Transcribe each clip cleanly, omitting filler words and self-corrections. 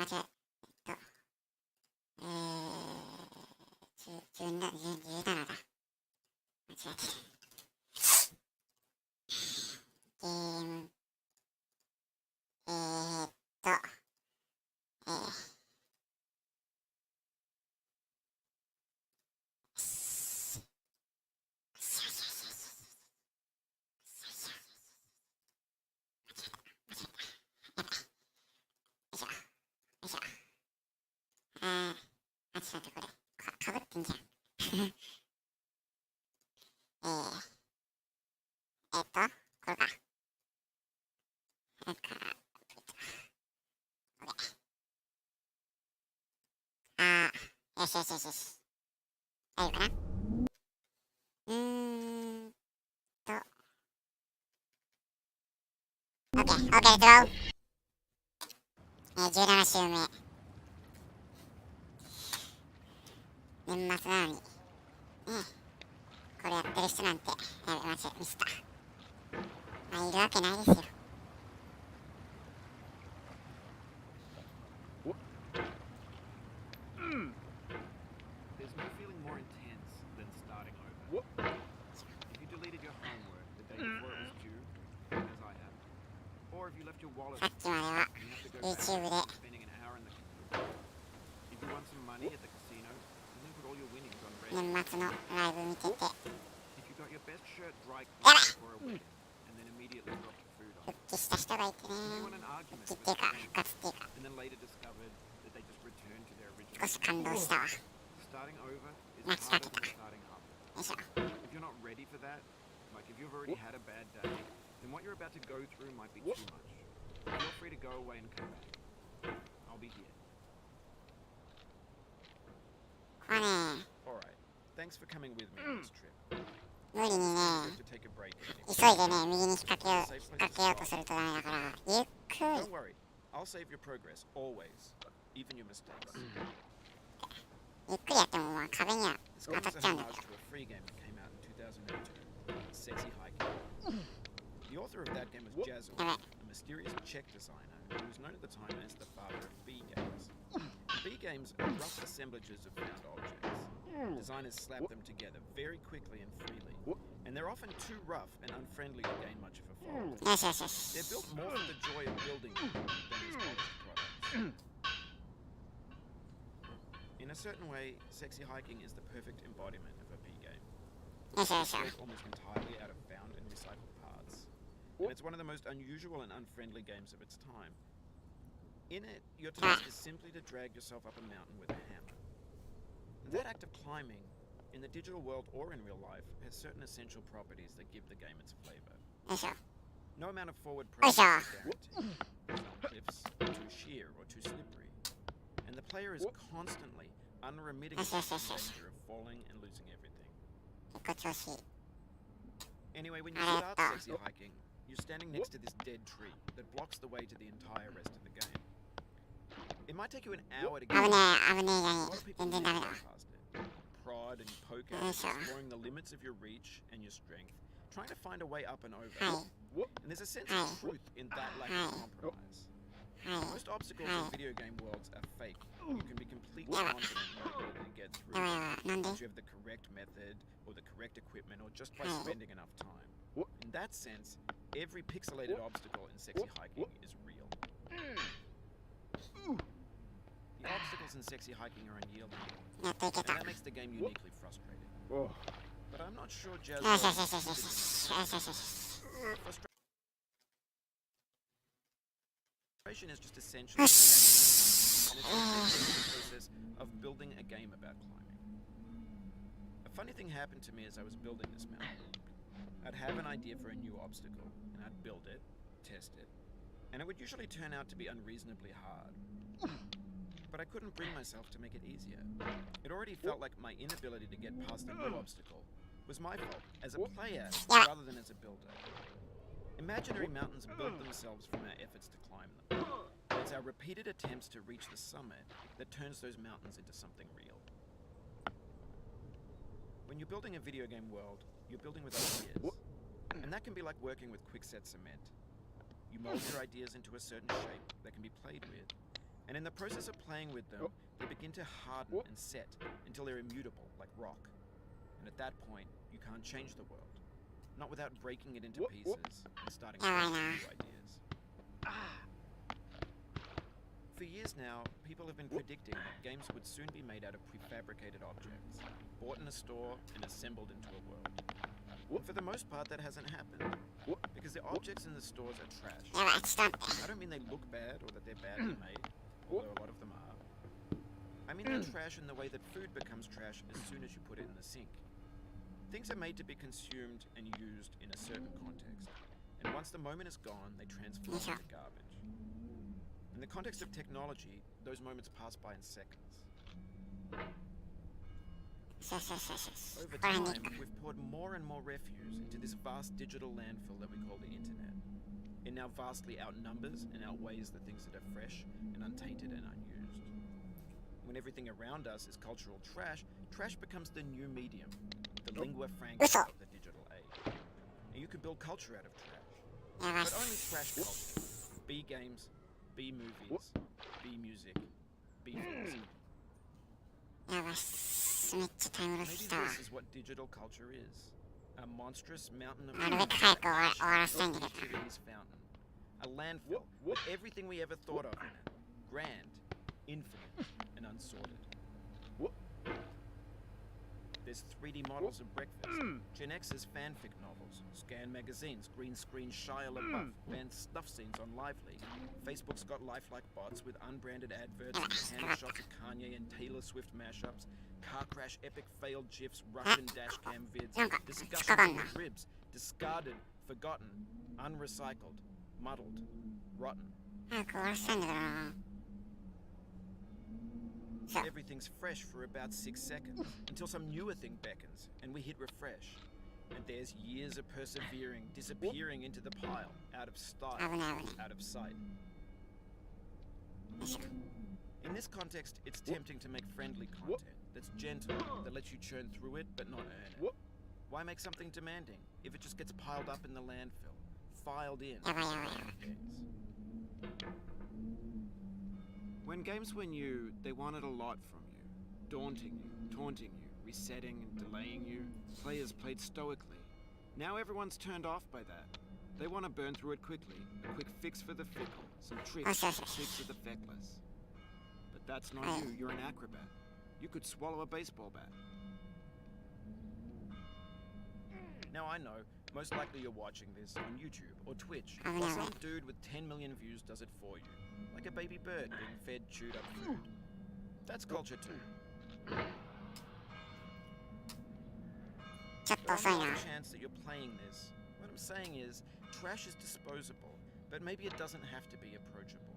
間違え。17だ。間違えてる。ゲーム、えーっと、えー、ちょっと待って、これ、かぶってんじゃん。これか。よしよしよしよし。大丈夫かな。と、OK、OK、ドロー。17週目。年末なのに。これやってる人なんて、間違え、ミスった。いるわけないですよ。There's no feeling more intense than starting over. If you deleted your homework the day before it was due, as I have, or if you left your wallet さっきまでは and you have to go back YouTube で after spending an hour in the casino. If you won some money at the casino, and then put all your winnings on red. 年末のライブ見てて If you got your best shirt dry cleaned before a wedding, and then immediately dropped the food on 復 it. 帰した人がいて If you ね won an 復 argument 帰っ with ていうか a 復 friend, 活っていうか and then later discovered that they just returned to their 少 original し感動したわ Starting over is Next harder topic. than starting up. よいしょ If you're not ready for that, like if you've already had a bad day, then what you're about to go through might be too much. Feel free to go away and come back. I'll be here. これね Alright. Thanks for coming with me on this trip. 無理にね Good to take a break. 急いでね右に引っ掛けようとするとダメだからゆっくり Don't worry. I'll save your progress, always. Even your mistakes. ゆっくりやってもまあ壁には This 当 game たっ is a ちゃうんだけ homage ど to a free game that came out in 2002. Sexy Hiking. The author of that game was Jazzle, a mysterious Czech designer who was known at the time as the father of B games. B games are rough assemblages of found objects. Designers slap them together very quickly and freely, and they're often too rough and unfriendly to gain much of a following. よしよしよし They're built more for the joy of building them than as polished products. In a certain way, Sexy Hiking is the perfect embodiment of a B game. よしよしよ Built almost entirely out of found and recycled parts. And it's one of the most unusual and unfriendly games of its time. In it, your task is simply to drag yourself up a mountain with a hammer. And that act of climbing, in the digital world or in real life, has certain essential properties that give the game its flavor. よいしょ No amount of forward progress is guaranteed. Some cliffs are too sheer or too slippery. And the player is constantly, unremittingly in danger of falling and losing everything. 結構調子いい Anyway, when you start Sexy Hiking, you're standing next to this dead tree that blocks the way to the entire rest of the game. It might take you an hour to get 危ね past え危ねえ it. じゃ A ね lot of え people 全然 never ダメだ get past it. Prod and poke at it, exploring the limits of your reach and your strength, trying to find a way up and over. はい And there's a sense of truth in that lack of compromise. はい Most obstacles in video game worlds are fake. You can be completely confident in your ability to get やばい through. やばいなんで Once you have the correct method or the correct equipment or just by spending enough time. In that sense, every pixelated obstacle in Sexy Hiking is real. The obstacles in Sexy Hiking are unyielding, やっといけ and た that makes the game uniquely frustrating. But I'm not sure Jazz よしよしよしよしよしよしよしよし Frustration is just essential, よ and し it's the process of building a game about climbing. A funny thing happened to me as I was building this mountain. I'd have an idea for a new obstacle, and I'd build it, test it, and it would usually turn out to be unreasonably hard. But I couldn't bring myself to make it easier. It already felt like my inability to get past a new obstacle was my fault as a player rather than as a builder. Imaginary mountains build themselves from our efforts to climb them. It's our repeated attempts to reach the summit that turns those mountains into something real. When you're building a video game world, you're building with ideas. And that can be like working with quickset cement. You mold your ideas into a certain shape that can be played with, And in the process of playing with them, they begin to harden and set until they're immutable, like rock. And at that point, you can't change the world. Not without breaking it into pieces and starting fresh with new ideas. For years now, people have been predicting that games would soon be made out of prefabricated objects, bought in a store and assembled into a world. For the most part, that hasn't happened, because the objects in the stores are trash. I don't mean they look bad or that they're badly made, although a lot of them are. I mean they're trash in the way that food becomes trash as soon as you put it in the sink. Things are made to be consumed and used in a certain context, and once the moment is gone, they transform into garbage. In the context of technology, those moments pass by in seconds. Over time, we've poured more and more refuse into this vast digital landfill that we call the internet. It now vastly outnumbers and outweighs the things that are fresh and untainted and unused. When everything around us is cultural trash, trash becomes the new medium, the lingua franca of the digital age. And you can build culture out of trash. But only trash culture. B games, B movies, B music, B philosophy. Maybe this is what digital culture is. A monstrous mountain of activities fountain. A landfill with everything we ever thought of in it. Grand, infinite, and unsorted. There's 3D models of breakfast, Gen X's fanfic novels, scan magazines, green screen Shia LaBeouf, banned snuff scenes on Lively. Facebook's got lifelike bots with unbranded adverts, candid shots of Kanye and Taylor Swift mashups, car crash epic failed GIFs, Russian dashcam vids, discussions with ribs, discarded, forgotten, unrecycled, muddled, rotten. Everything's fresh for about 6 seconds, until some newer thing beckons, and we hit refresh. And there's years of persevering, disappearing into the pile, out of style, out of sight. In this context, it's tempting to make friendly content that's gentle, that lets you churn through it but not earn it. Why make something demanding if it just gets piled up in the landfill, filed in? When games were new, they wanted a lot from you. Daunting you, taunting you, resetting and delaying you. Players played stoically. Now everyone's turned off by that. They want to burn through it quickly. A quick fix for the fickle. Some tricks for the feckless. But that's not you. You're an acrobat. You could swallow a baseball bat. Now I know, most likely you're watching this on YouTube or Twitch, or some dude with 10 million views does it for you. Like a baby bird being fed chewed up food. That's culture too. There's not a chance that you're playing this. What I'm saying is, trash is disposable, but maybe it doesn't have to be approachable.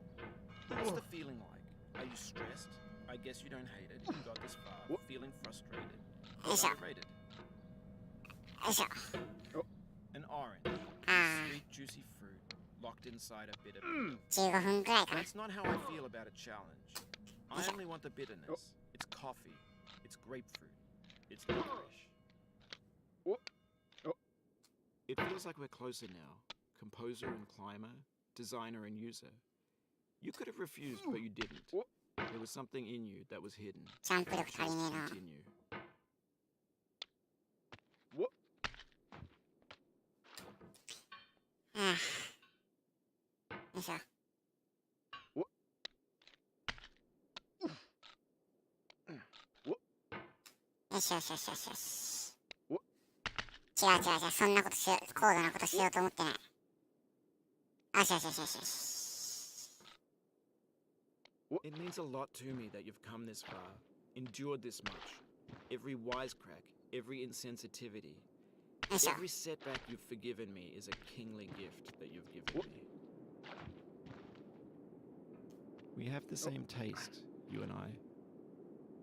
What's the feeling like? Are you stressed? I guess you don't hate it if you got this far. Feeling frustrated? Frustrated. An orange, sweet, juicy fruit, locked inside a bitter pill. That's not how I feel about a challenge. I only want the bitterness. It's coffee. It's grapefruit. It's licorice. It feels like we're closer now. Composer and climber, designer and user. You could have refused, but you didn't. There was something in you that was hidden. Continue. It means a lot to me that you've come this far, endured this much. Every wisecrack, every insensitivity, every setback you've forgiven me is a kingly gift that you've given me. We have the same taste, you and I.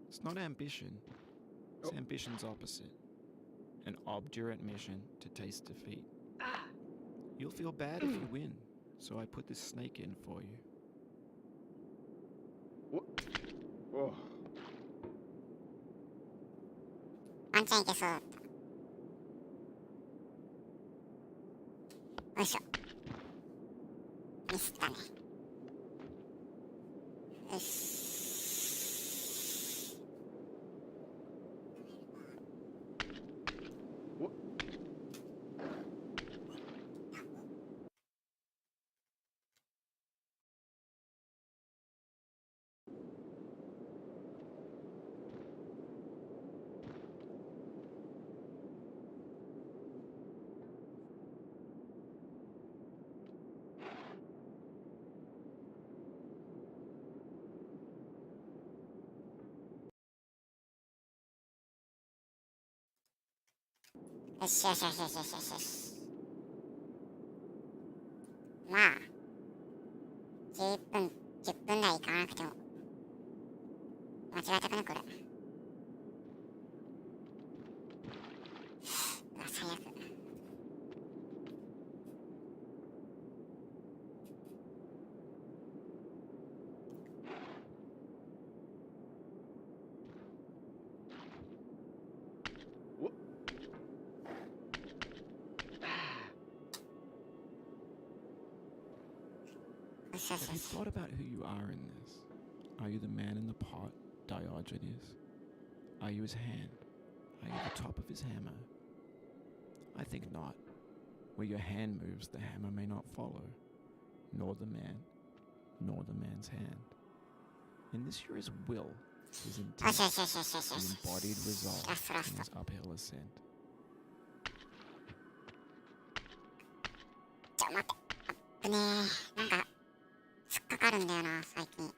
It's not ambition. It's ambition's opposite. An obdurate mission to taste defeat. You'll feel bad if you win, so I put this snake in for you. よしよしよしよしよしよしよし。まあ10分10分台いかなくても間違えたくねこれ。うわ最悪。Have you thought about who you are in this? Are you the man in the pot, Diogenes? Are you his hand? Are you the top of his hammer? I think not. Where your hand moves, the hammer may not follow, nor the man, nor the man's hand. In this you're his will, his intent, his embodied resolve in his uphill ascent. ちょ待って、あっぶねー。なんか突っかかるんだよな最近。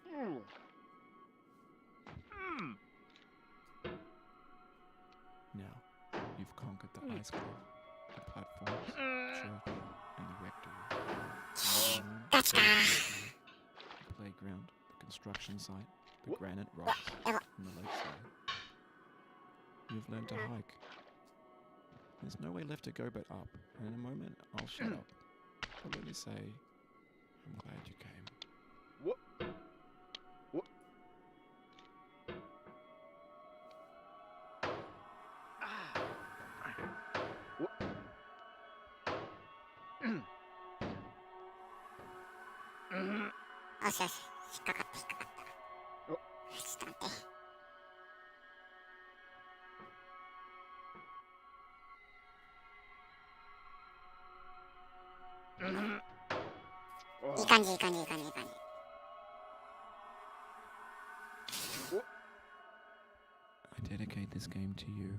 Now, you've conquered the ice cliff, the platforms, church, and the rectory. The Gotcha. playground, the construction site, the granite rocks, and the lakeside. You've learned to hike. There's no way left to go but up, and in a moment I'll shut up. But let me say, I'm glad you came.よしよし、引っかかった引っかかった。ちょっと待って。いい感じいい感じいい感じいい感じ。I dedicate this game to you,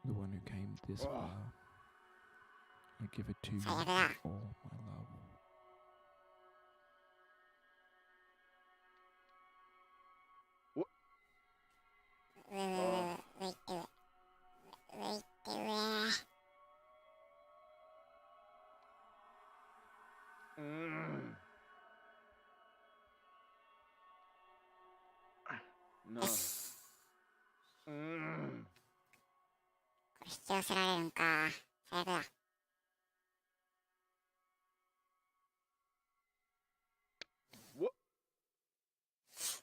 the one who came this far. I give it to you with all my love. 上行って上行って上。No. よし。これ引き寄せられるんか。最悪だ。よ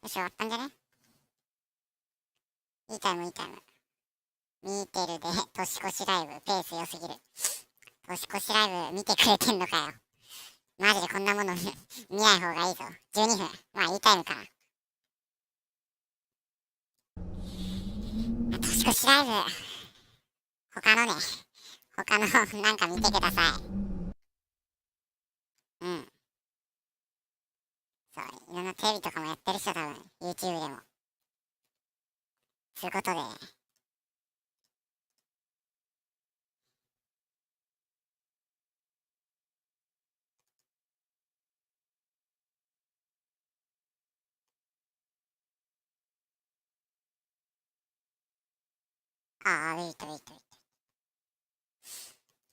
し終わったんじゃね。いいタイムいいタイム。見てるで年越しライブペース良すぎる。年越しライブ見てくれてんのかよ。マジでこんなもの見ない方がいいぞ。12分。まあいいタイムかな。年越しライブ他のなんか見てください。うん。そう、いろんなテレビとかもやってる人多分 YouTube でも。そういうことで。ああ、ウェイトウェイトウェイト。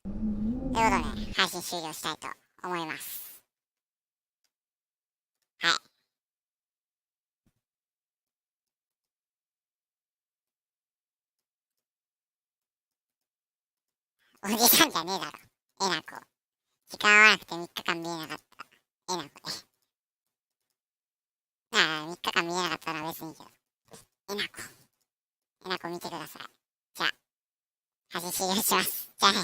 ということで、配信終了したいと思います。はい。おじさんじゃねえだろ。えなこ。時間合わなくて3日間見えなかった。えなこね。ああ、3日間見えなかったら別にいいけど。えなこ。えなこ見てください。じゃあ、配信終了します。じゃあね。